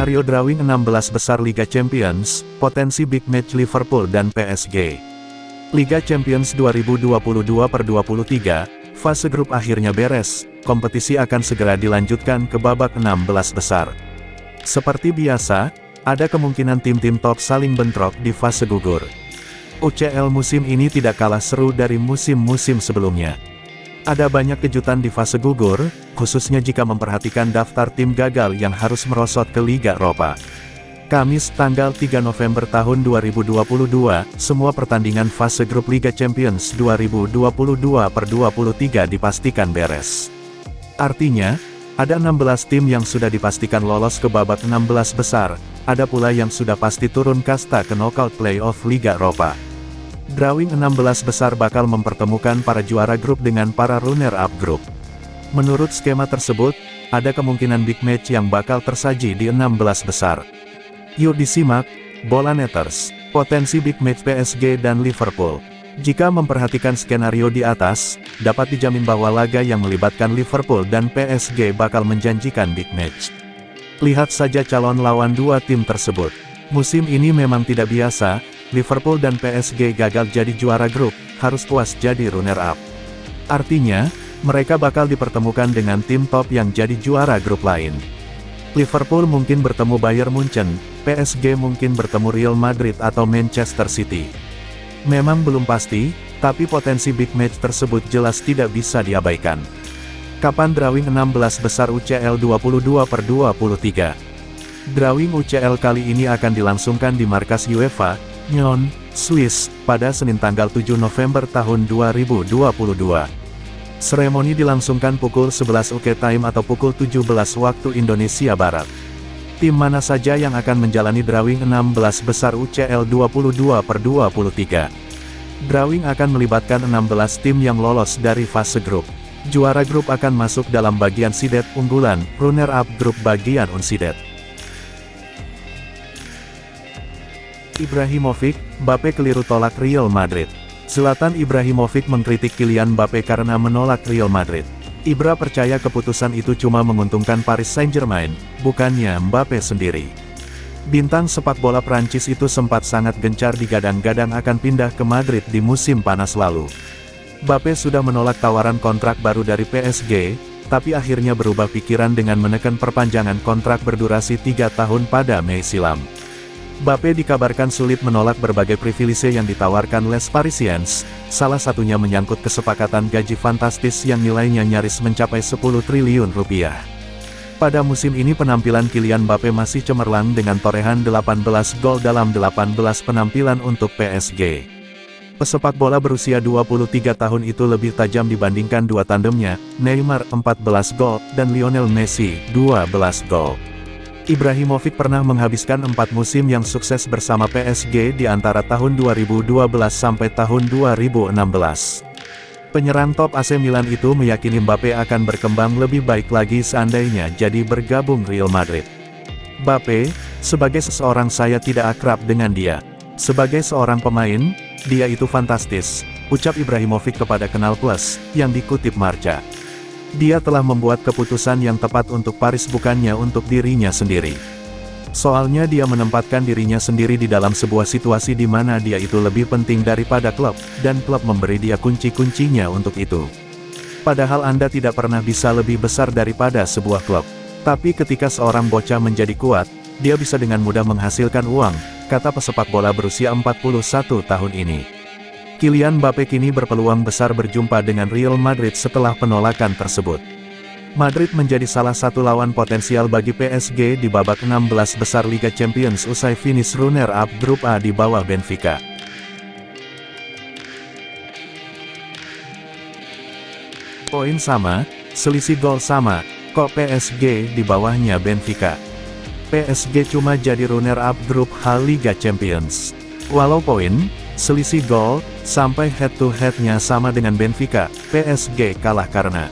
Skenario drawing 16 besar Liga Champions, potensi big match Liverpool dan PSG. Liga Champions 2022/23, fase grup akhirnya beres, kompetisi akan segera dilanjutkan ke babak 16 besar. Seperti biasa, ada kemungkinan tim-tim top saling bentrok di fase gugur. UCL musim ini tidak kalah seru dari musim-musim sebelumnya. Ada banyak kejutan di fase gugur, khususnya jika memperhatikan daftar tim gagal yang harus merosot ke Liga Eropa. Kamis tanggal 3 November tahun 2022, semua pertandingan fase grup Liga Champions 2022/23 dipastikan beres. Artinya, ada 16 tim yang sudah dipastikan lolos ke babak 16 besar, ada pula yang sudah pasti turun kasta ke knockout playoff Liga Eropa. Drawing 16 besar bakal mempertemukan para juara grup dengan para runner-up grup. Menurut skema tersebut, ada kemungkinan big match yang bakal tersaji di 16 besar. Yuk disimak, Bola Netters, potensi big match PSG dan Liverpool. Jika memperhatikan skenario di atas, dapat dijamin bahwa laga yang melibatkan Liverpool dan PSG bakal menjanjikan big match. Lihat saja calon lawan dua tim tersebut. Musim ini memang tidak biasa, Liverpool dan PSG gagal jadi juara grup, harus puas jadi runner-up. Artinya, mereka bakal dipertemukan dengan tim top yang jadi juara grup lain. Liverpool mungkin bertemu Bayern Munchen, PSG mungkin bertemu Real Madrid atau Manchester City. Memang belum pasti, tapi potensi big match tersebut jelas tidak bisa diabaikan. Kapan drawing 16 besar UCL 22/23? Drawing UCL kali ini akan dilangsungkan di markas UEFA, Nyon, Swiss, pada Senin tanggal 7 November tahun 2022. Seremoni dilangsungkan pukul 11 UK Time atau pukul 17 waktu Indonesia Barat. Tim mana saja yang akan menjalani drawing 16 besar UCL 22/23? Drawing akan melibatkan 16 tim yang lolos dari fase grup. Juara grup akan masuk dalam bagian seeded unggulan, runner-up grup bagian unseeded. Ibrahimovic, Mbappe keliru tolak Real Madrid. Zlatan Ibrahimovic mengkritik Kylian Mbappe karena menolak Real Madrid. Ibra percaya keputusan itu cuma menguntungkan Paris Saint-Germain, bukannya Mbappe sendiri. Bintang sepak bola Prancis itu sempat sangat gencar digadang-gadang akan pindah ke Madrid di musim panas lalu. Mbappe sudah menolak tawaran kontrak baru dari PSG, tapi akhirnya berubah pikiran dengan menekan perpanjangan kontrak berdurasi 3 tahun pada Mei silam. Mbappe dikabarkan sulit menolak berbagai privilege yang ditawarkan Les Parisiens, salah satunya menyangkut kesepakatan gaji fantastis yang nilainya nyaris mencapai 10 triliun rupiah. Pada musim ini penampilan Kylian Mbappe masih cemerlang dengan torehan 18 gol dalam 18 penampilan untuk PSG. Pesepak bola berusia 23 tahun itu lebih tajam dibandingkan dua tandemnya, Neymar 14 gol, dan Lionel Messi 12 gol. Ibrahimovic pernah menghabiskan 4 musim yang sukses bersama PSG di antara tahun 2012 sampai tahun 2016. Penyerang top AC Milan itu meyakini Mbappe akan berkembang lebih baik lagi seandainya jadi bergabung Real Madrid. Mbappe, sebagai seseorang saya tidak akrab dengan dia. Sebagai seorang pemain, dia itu fantastis, ucap Ibrahimovic kepada Canal Plus, yang dikutip Marca. Dia telah membuat keputusan yang tepat untuk Paris bukannya untuk dirinya sendiri. Soalnya dia menempatkan dirinya sendiri di dalam sebuah situasi di mana dia itu lebih penting daripada klub, dan klub memberi dia kunci-kuncinya untuk itu. Padahal Anda tidak pernah bisa lebih besar daripada sebuah klub. Tapi ketika seorang bocah menjadi kuat, dia bisa dengan mudah menghasilkan uang, kata pesepak bola berusia 41 tahun ini. Kylian Mbappe kini berpeluang besar berjumpa dengan Real Madrid setelah penolakan tersebut. Madrid menjadi salah satu lawan potensial bagi PSG di babak 16 besar Liga Champions usai finish runner-up grup A di bawah Benfica. Poin sama, selisih gol sama, kok PSG di bawahnya Benfica? PSG cuma jadi runner-up grup H Liga Champions. Walau poin, selisih gol, sampai head-to-headnya sama dengan Benfica, PSG kalah karena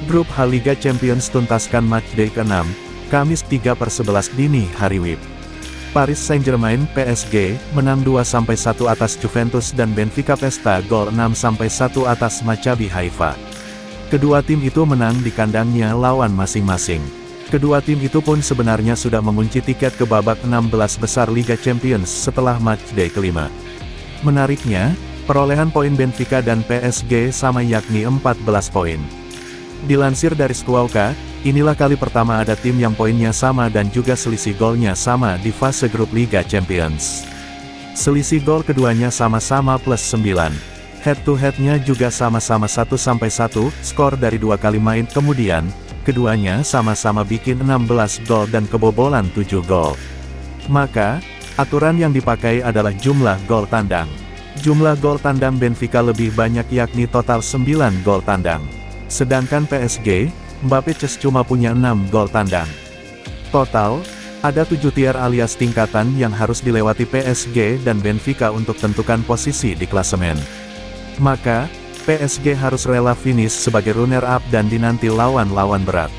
grup H Liga Champions tuntaskan matchday ke-6, Kamis 3/11 dini hari WIB. Paris Saint-Germain PSG menang 2-1 atas Juventus dan Benfica pesta gol 6-1 atas Maccabi Haifa. Kedua tim itu menang di kandangnya lawan masing-masing. Kedua tim itu pun sebenarnya sudah mengunci tiket ke babak 16 besar Liga Champions setelah matchday kelima. Menariknya, perolehan poin Benfica dan PSG sama yakni 14 poin. Dilansir dari Squawka, inilah kali pertama ada tim yang poinnya sama dan juga selisih golnya sama di fase grup Liga Champions. Selisih gol keduanya sama-sama plus 9. Head-to-headnya juga sama-sama 1-1, skor dari 2 kali main kemudian, keduanya sama-sama bikin 16 gol dan kebobolan 7 gol. Maka, aturan yang dipakai adalah jumlah gol tandang. Jumlah gol tandang Benfica lebih banyak yakni total 9 gol tandang. Sedangkan PSG, Mbappe cuma punya 6 gol tandang. Total, ada 7 tier alias tingkatan yang harus dilewati PSG dan Benfica untuk tentukan posisi di klasemen. Maka, PSG harus rela finish sebagai runner-up dan dinanti lawan-lawan berat.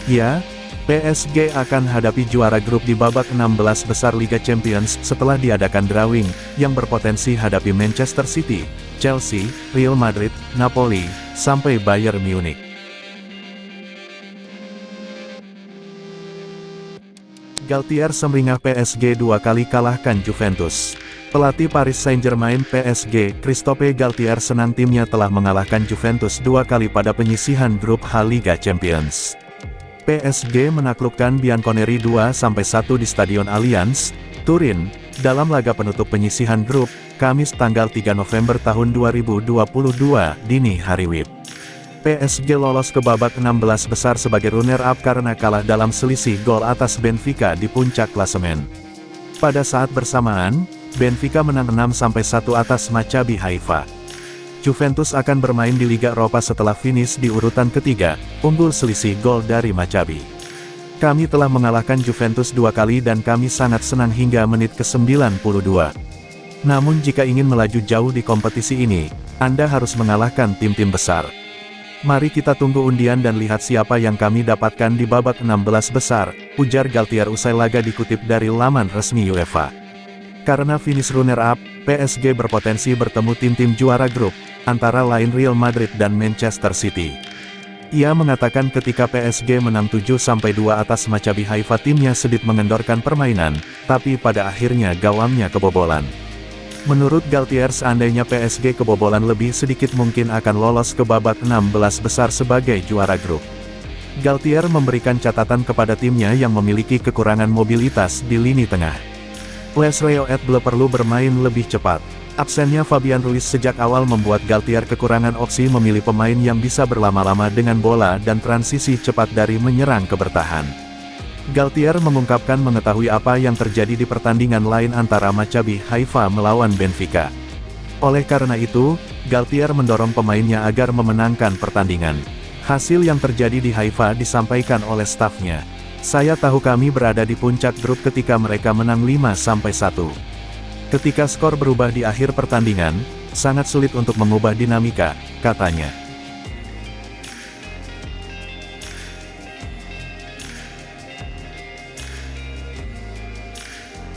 Ya, PSG akan hadapi juara grup di babak 16 besar Liga Champions setelah diadakan drawing, yang berpotensi hadapi Manchester City, Chelsea, Real Madrid, Napoli, sampai Bayern Munich. Galtier semringah PSG 2 kali kalahkan Juventus. Pelatih Paris Saint-Germain PSG, Christophe Galtier senang timnya telah mengalahkan Juventus 2 kali pada penyisihan grup H Liga Champions. PSG menaklukkan Bianconeri 2-1 di Stadion Allianz, Turin, dalam laga penutup penyisihan grup, Kamis tanggal 3 November tahun 2022, dini hari WIB. PSG lolos ke babak 16 besar sebagai runner-up karena kalah dalam selisih gol atas Benfica di puncak klasemen. Pada saat bersamaan, Benfica menang 6-1 atas Maccabi Haifa. Juventus akan bermain di Liga Eropa setelah finish di urutan ketiga, unggul selisih gol dari Maccabi. Kami telah mengalahkan Juventus 2 kali dan kami sangat senang hingga menit ke-92. Namun jika ingin melaju jauh di kompetisi ini, Anda harus mengalahkan tim-tim besar. Mari kita tunggu undian dan lihat siapa yang kami dapatkan di babak 16 besar, ujar Galtier usai laga dikutip dari laman resmi UEFA. Karena finish runner-up, PSG berpotensi bertemu tim-tim juara grup, antara lain Real Madrid dan Manchester City. Ia mengatakan ketika PSG menang 7-2 atas Maccabi Haifa timnya sedikit mengendorkan permainan, tapi pada akhirnya gawangnya kebobolan. Menurut Galtier seandainya PSG kebobolan lebih sedikit mungkin akan lolos ke babak 16 besar sebagai juara grup. Galtier memberikan catatan kepada timnya yang memiliki kekurangan mobilitas di lini tengah. Les Reaux perlu bermain lebih cepat. Absennya Fabian Ruiz sejak awal membuat Galtier kekurangan opsi memilih pemain yang bisa berlama-lama dengan bola dan transisi cepat dari menyerang ke bertahan. Galtier mengungkapkan mengetahui apa yang terjadi di pertandingan lain antara Maccabi Haifa melawan Benfica. Oleh karena itu, Galtier mendorong pemainnya agar memenangkan pertandingan. Hasil yang terjadi di Haifa disampaikan oleh stafnya. Saya tahu kami berada di puncak grup ketika mereka menang 5-1. Ketika skor berubah di akhir pertandingan, sangat sulit untuk mengubah dinamika, katanya.